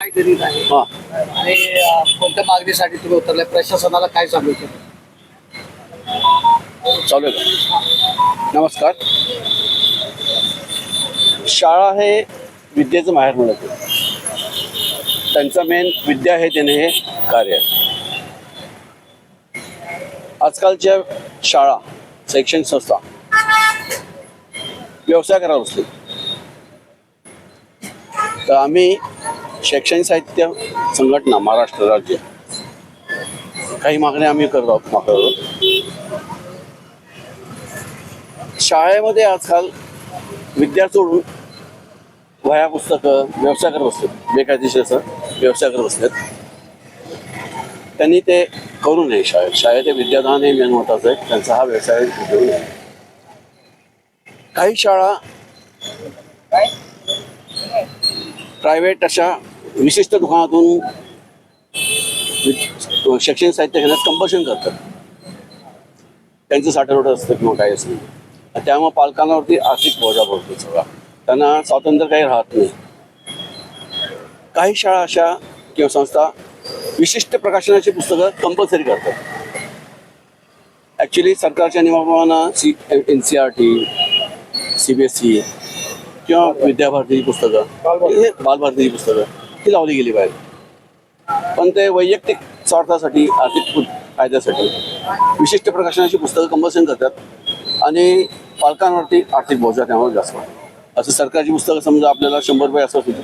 काय करीत आहे हा आणि कोणत्या मागणीसाठी तुम्ही उतरलाय, प्रशासनाला काय सांगू इच्छिता? चालू आहे का? नमस्कार. शाळा हे विद्येचं माहेर म्हणत आहे. त्यांचा मेन विद्या हे देणे हे कार्य आहे. आजकालच्या शाळा, शैक्षणिक संस्था व्यवसाय करायला बसले. तर आम्ही शैक्षणिक साहित्य संघटना महाराष्ट्र राज्य काही मागण्या आम्ही करत आहोत. शाळेमध्ये आजकाल विद्या सोडून वह्या पुस्तकं व्यवसाय करत बसलेत, बेकायदेशीर असं व्यवसाय करत बसलेत. त्यांनी ते करू नये. शाळेत विद्यादान हे मेन महत्वाचं आहे. त्यांचा हा व्यवसाय घेऊ नये. काही शाळा प्रायव्हेट अशा विशिष्ट दुकानातून शैक्षणिक साहित्य घेण्यास कंपल्शन करतात. त्यांचं साठवणूक असतं किंवा काही असतं. त्यामुळे पालकांवरती आर्थिक बोजा पडतो सगळा. त्यांना स्वातंत्र्य काही राहत नाही. काही शाळा अशा किंवा संस्था विशिष्ट प्रकाशनाची पुस्तकं कंपल्सरी करतात. ॲक्च्युली सरकारच्या नियमाप्रमाणे NCERT, CBSE किंवा विद्याभारतीची पुस्तकं, बालभारतीची पुस्तकं ही लावली गेली पाहिजे. पण ते वैयक्तिक स्वार्थासाठी, आर्थिक फायद्यासाठी विशिष्ट प्रकाशनाची पुस्तकं कंपल्सन करतात आणि पालकांवरती आर्थिक बोजा त्यामुळे जास्त वाटतो. असं सरकारची पुस्तकं समजा आपल्याला 100 रुपये असं होतं,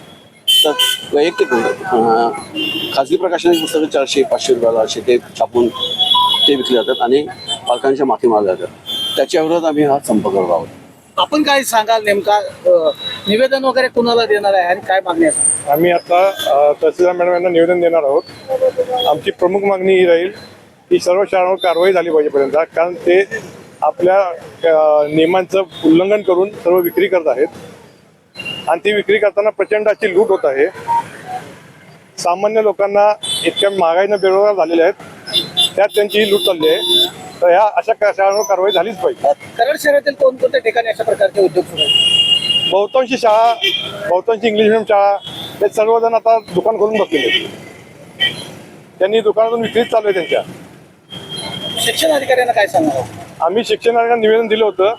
तर वैयक्तिक खाजगी प्रकाशनाची पुस्तकं 400-500 रुपयाला असे ते छापून ते विकले जातात आणि पालकांच्या माथी मारल्या जातात. त्याच्या विरोधात आम्ही हा संप करत आहोत. आपण काय सांगाल, नेमका निवेदन वगैरे कुणाला देणार आहे आणि काय मागणी आहे? आम्ही आता तहसीलदार मॅडम यांना निवेदन देणार आहोत. आमची प्रमुख मागणी ही राहील की सर्व शाळांवर कारवाई झाली पाहिजेपर्यंत, कारण ते आपल्या नियमांचं उल्लंघन करून सर्व विक्री करत आहेत आणि ती विक्री करताना प्रचंड अशी लूट होत आहे. सामान्य लोकांना इतक्या महागाईनं बेरोजगार झालेले आहेत, त्यात त्यांची ही लूट चालली आहे. तर ह्या अशा शाळांवर कारवाई झालीच पाहिजे. कराड शहरातील कोणकोणत्या ठिकाणी अशा प्रकारचे उद्योग सुरू आहेत? बहुतांशी शाळा, बहुतांशी इंग्लिश मिडियम शाळा हे सर्वजण आता दुकान खोलून बसलेले आहेत. त्यांनी दुकानातून विक्रीच चालू आहे त्यांच्या. शिक्षण अधिकाऱ्यांना काय सांगणार? आम्ही शिक्षणाला निवेदन दिलं होतं,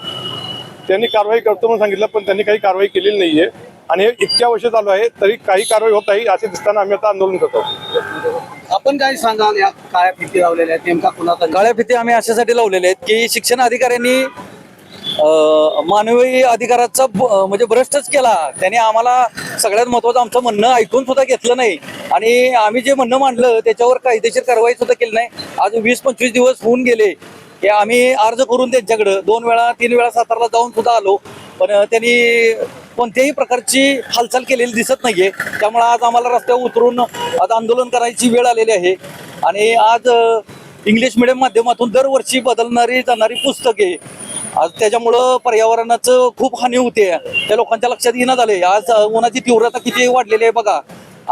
त्यांनी कारवाई करतो म्हणून सांगितलं, पण त्यांनी काही कारवाई केलेली नाहीये आणि हे इतक्या वर्ष चालू आहे तरी काही कारवाई होत नाही. असे दिसताना आम्ही आता आंदोलन करतो. आपण काय सांगाल, या काळ्या फिती लावलेल्या आहेत, नेमका कुणाचा? काळ्या फिती आम्ही अशासाठी लावलेले आहेत की शिक्षण अधिकाऱ्यांनी मानवी अधिकाराचा म्हणजे भ्रष्टच केला. त्याने आम्हाला सगळ्यात महत्त्वाचं आमचं म्हणणं ऐकून सुद्धा घेतलं नाही आणि आम्ही जे म्हणणं मांडलं त्याच्यावर कायदेशीर कारवाई सुद्धा केली नाही. आज 20-25 दिवस होऊन गेले की आम्ही अर्ज करून त्यांच्याकडं 2 वेळा 3 वेळा सातारला जाऊन सुद्धा आलो, पण त्यांनी कोणत्याही प्रकारची हालचाल केलेली दिसत नाहीये. त्यामुळे आज आम्हाला रस्त्यावर उतरून आज आंदोलन करायची वेळ आलेली आहे. आणि आज इंग्लिश मिडियम माध्यमातून दरवर्षी बदलणारी जाणारी पुस्तके, आज त्याच्यामुळं पर्यावरणाचं खूप हानी होते. त्या लोकांच्या लक्षात येणं झाले. आज उन्हाची तीव्रता किती वाढलेली आहे बघा.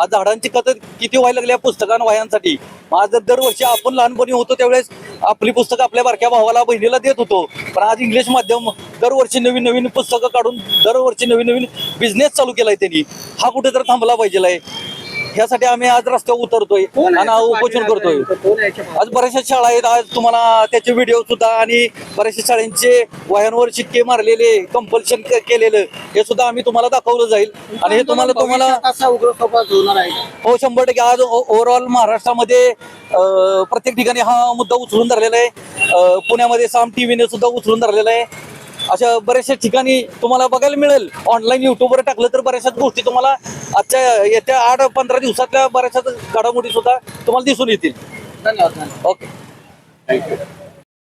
आज झाडांची कत किती व्हायला लागली पुस्तकां वह्यांसाठी. आज दरवर्षी आपण लहानपणी होतो त्यावेळेस आपली पुस्तकं आपल्या बारक्या भावाला बहिणीला देत होतो, पण आज इंग्लिश माध्यम दरवर्षी नवीन नवीन पुस्तकं काढून दरवर्षी नवीन नवीन बिझनेस चालू केलाय त्यांनी. हा कुठेतरी थांबला पाहिजे. ह्यासाठी आम्ही आज रस्त्यावर उतरतोय आणि उपोषण करतोय. आज बऱ्याचशा शाळा आहेत, आज तुम्हाला त्याचे व्हिडिओ सुद्धा आणि बऱ्याचशा शाळांचे वह्यांवर शिक्के मारलेले, कंपल्शन केलेलं हे सुद्धा आम्ही तुम्हाला दाखवलं जाईल. आणि हे तुम्हाला असा उग्र स्वभाव होणार आहे? हो, 100% आज ओव्हरऑल महाराष्ट्रामध्ये प्रत्येक ठिकाणी हा मुद्दा उचलून धरलेला आहे. पुण्यामध्ये साम टीव्हीने सुद्धा उचलून धरलेला आहे. अशा बऱ्याचशा ठिकाणी तुम्हाला बघायला मिळेल. ऑनलाईन युट्यूबवर टाकलं तर बऱ्याचशा गोष्टी तुम्हाला आजच्या येत्या 8-15 दिवसातल्या बऱ्याचशा घडामोडी सुद्धा तुम्हाला दिसून येतील. धन्यवाद. Okay, thank you.